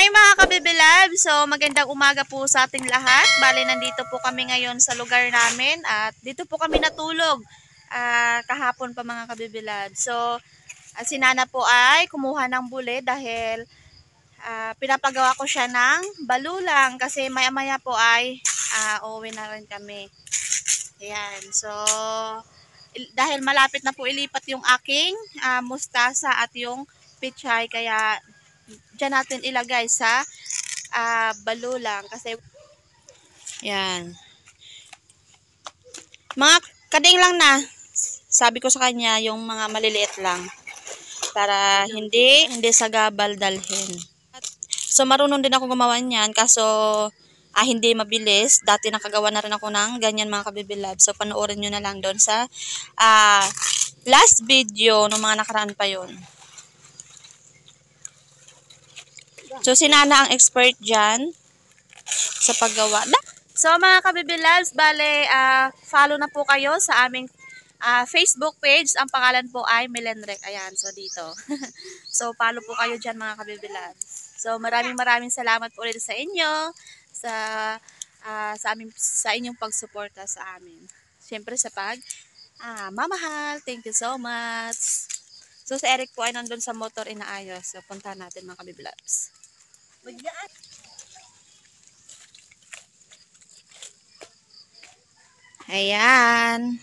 Hi mga kabibilab! So magandang umaga po sa ating lahat. Bali nandito po kami ngayon sa lugar namin at dito po kami natulog kahapon pa mga kabibilab. So si Nana po ay kumuha ng bule dahil pinapagawa ko siya ng balulang kasi maya maya po ay uuwi na rin kami. Ayan. So dahil malapit na po ilipat yung aking mustasa at yung pichay kaya dyan natin ilagay sa balulang kasi yan mga kading lang na sabi ko sa kanya yung mga maliliit lang para hindi sagabal dalhin. So marunong din ako gumawa niyan kaso hindi mabilis. Dati nakagawa na rin ako ng ganyan mga kabibilab. So panoorin nyo na lang doon sa last video ng mga nakaraan pa yon. So, si Nana ang expert dyan sa paggawa. So, mga kabibilabs, bale, follow na po kayo sa aming Facebook page. Ang pangalan po ay Milenrec. Ayan, so dito. So, follow po kayo dyan, mga kabibilabs. So, maraming salamat po ulit sa inyo, sa inyong pagsuporta sa amin. Siyempre, sa mamahal. Thank you so much. So, si Eric po ay nandun sa motor inaayos. So, punta natin, mga kabibilabs. Ayan.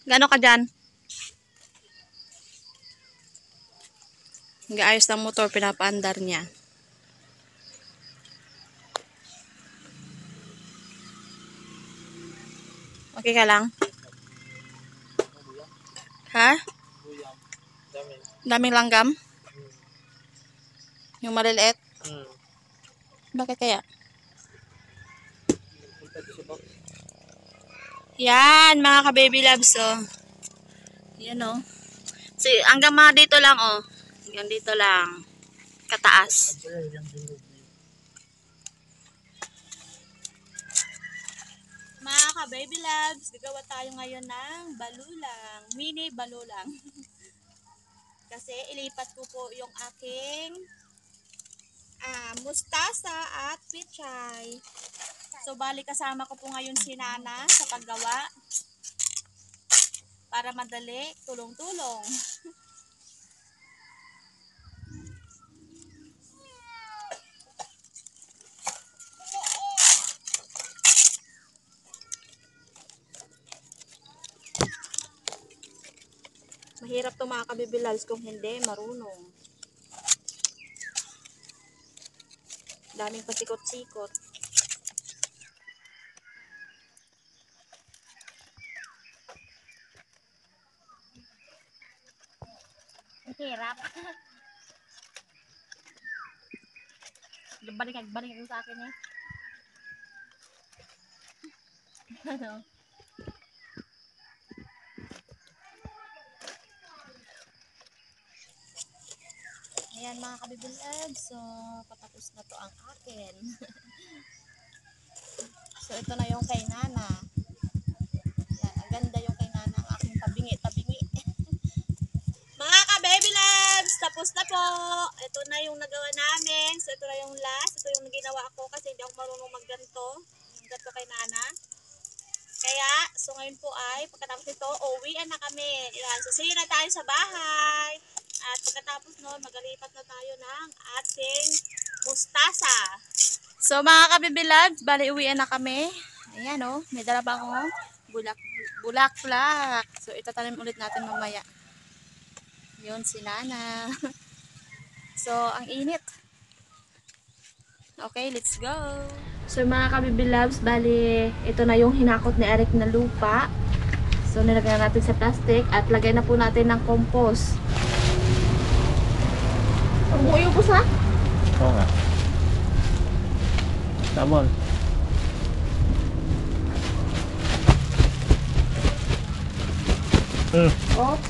Gano ka dyan? Nag-aayos ng motor, pinapaandar niya. Okay ka lang? Ha? Daming langgam? Yung maliliit? Bakit kaya? Yan, mga ka-baby loves, oh. Yan, oh. So, hanggang mga dito lang, oh. Hanggang dito lang. Kataas. Mga ka-baby loves, gagawa tayo ngayon ng balulang. Mini balulang. Kasi ilipat ko po yung aking mustasa at pichay. So, bali kasama ko po ngayon si Nana sa paggawa. Para madali, tulong-tulong. Mahirap to mga kabibilals kung hindi marunong. Daming pasikot-sikot. Mahirap. Balik sa akin eh. Ano? Ayan mga kabibilad, so patapos na to ang akin. So ito na yung kay Nana. Yan, ang ganda yung kay Nana, ang aking tabingi. Mga ka-baby loves, tapos na po. Ito na yung nagawa namin. So ito na yung last. Ito yung ginawa ko kasi hindi ako marunong magganto. Yung ganto kay Nana. Kaya, so ngayon po ay, pagkatapos ito, uwian na kami. Yan, so see na tayo sa bahay. At pagkatapos nun, magalipat na tayo ng ating mustasa. So mga kabibilabs, bali uwian na kami. Ayan o, may dala pa akong bulak-bulak. So itatanim ulit natin mamaya. Yun si Nana. So, ang init. Okay, let's go. So, mga kabibilabs, bali, ito na yung hinakot ni Eric na lupa. So, nilagay natin sa plastic at lagay na po natin ng compost. Ang buo yung pusa? Oo nga. Tamon. Oops.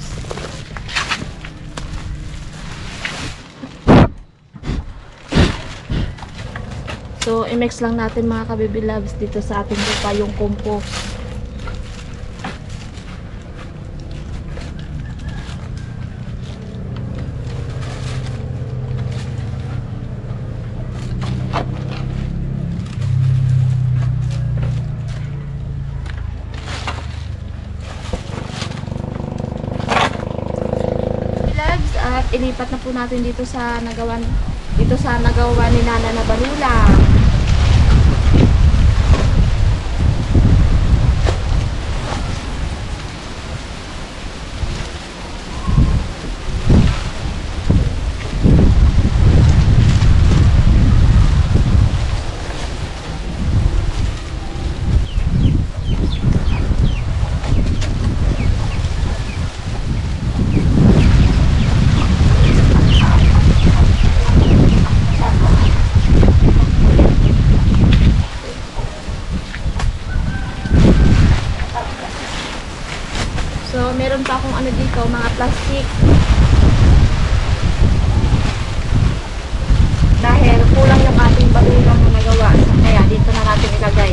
So, i-mix lang natin mga kabibilabs dito sa ating lupa yung compost. po natin dito sa nagawa ni Nana na balula. So, meron pa akong ano dito, mga plastic. Dahil kulang yung ating balulang na nagawa. Kaya dito na natin ilagay.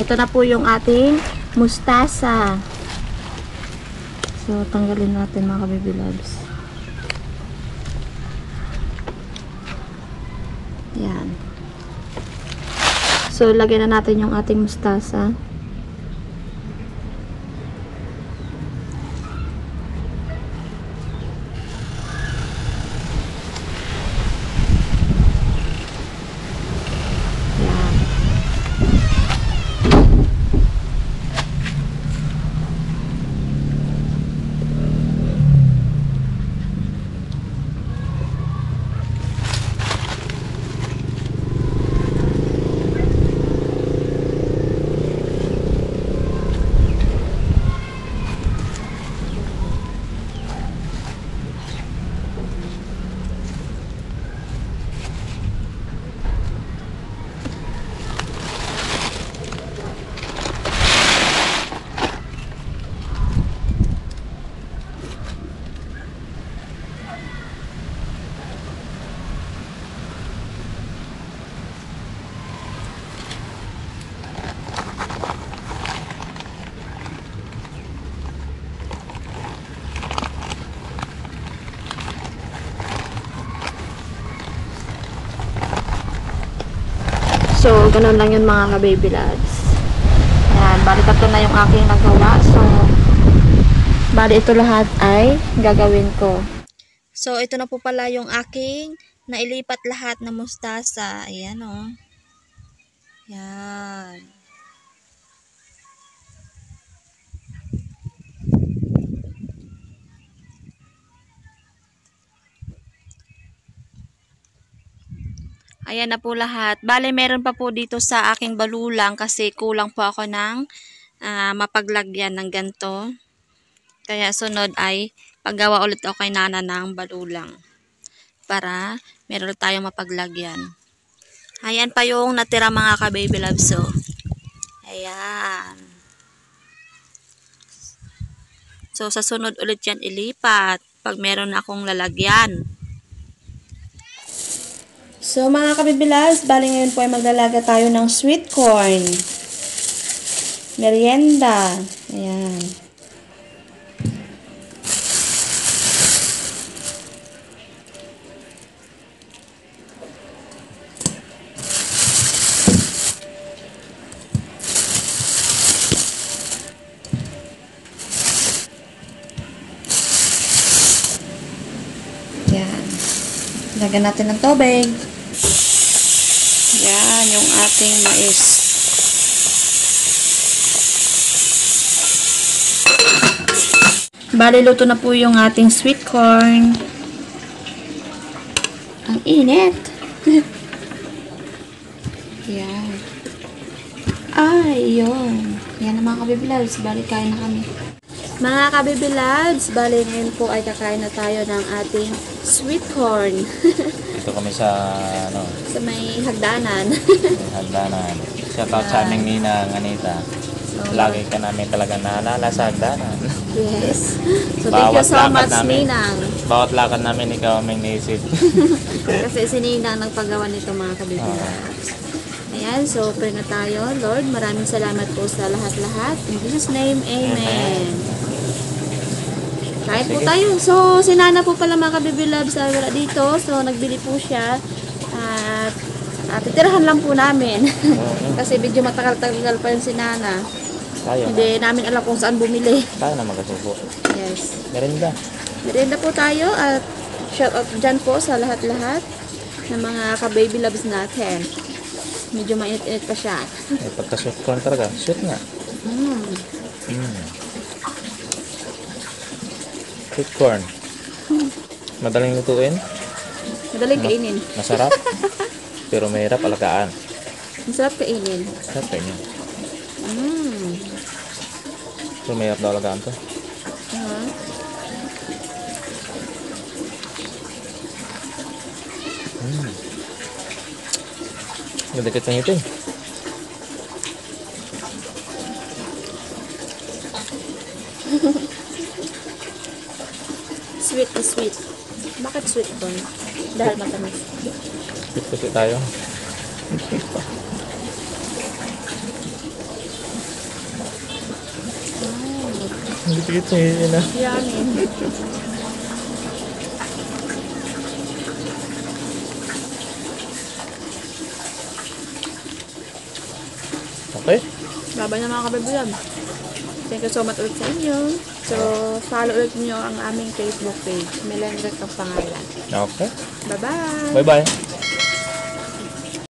Ito na po yung ating mustasa. So, tanggalin natin mga ka-baby loves. Yan. So, lagyan na natin yung ating mustasa. So, ganun lang yun mga ka-baby lads. Ayan, bali tatlo na yung aking nagawa. So, bali ito lahat ay gagawin ko. So, ito na po pala yung aking nailipat lahat na mustasa. Ayan o. Oh. Ayan. Ayan na po lahat. Bale, meron pa po dito sa aking balulang kasi kulang po ako ng mapaglagyan ng ganito. Kaya sunod ay paggawa ulit ako kay Nana ng balulang para meron tayong mapaglagyan. Ayan pa yung natira mga ka-baby loves. So, ayan. So, sa sunod ulit yan ilipat pag meron akong lalagyan. So, mga kabibilas, bali ngayon po ay maglalaga tayo ng sweet corn. Merienda. Ayan. Ayan. Lagyan natin ng tubig. Yan, yung ating mais. Bali, luto na po yung ating sweet corn. Ang init. Yan. Ay, yun. Yan ang mga kabibilads. Bali, kain na kami. Mga kabibilads, bali ngayon po ay kakain na tayo ng ating sweet corn. Dito kami sa sa may hagdanan. hagdanan. Shout out sa aming ninang Anita. Lagi ka namin talaga naalala sa hagdanan. Yes. So thank you so much, Ninang. Bawat lakad namin ikaw aming naisip. Kasi si Ninang nagpagawa nito mga kabibilads. Ayan, so pray na tayo. Lord, maraming salamat po sa lahat-lahat. In Jesus' name, Amen. Kahit po Sige. tayo. So, si Nana po pala mga ka-baby loves wala dito. So, nagbili po siya. At titirahan lang po namin. Oo. Kasi medyo matagal-tagal pa yung si Nana. Tayo na. Hindi namin alam kung saan bumili. Tayo na magkasubo. Yes. Merinda. Merienda po tayo at shout out dyan po sa lahat-lahat ng mga ka-baby loves natin. Medyo mainit-init pa siya. Eh, pagka-shoot corn talaga. Shoot nga. Mm. Sweet corn. Madaling lutuin. Madaling kainin. Masarap. Pero mahirap alagaan. Masarap kainin. Sarap kayo. Mm. Pero mahirap daw alagaan to. Uh-huh. Nadikit ng ngipin. Sweet is sweet. Bakit sweet corn? Dahil matamis. Sweet kasi tayo. Nadikit ng ngipin na. Yummy. Okay. Babay na mga kababuyan. Thank you so much ulit sa inyo. So, follow ulit nyo ang aming Facebook page. Melendrek ang pangalan. Okay. Bye-bye! Bye-bye.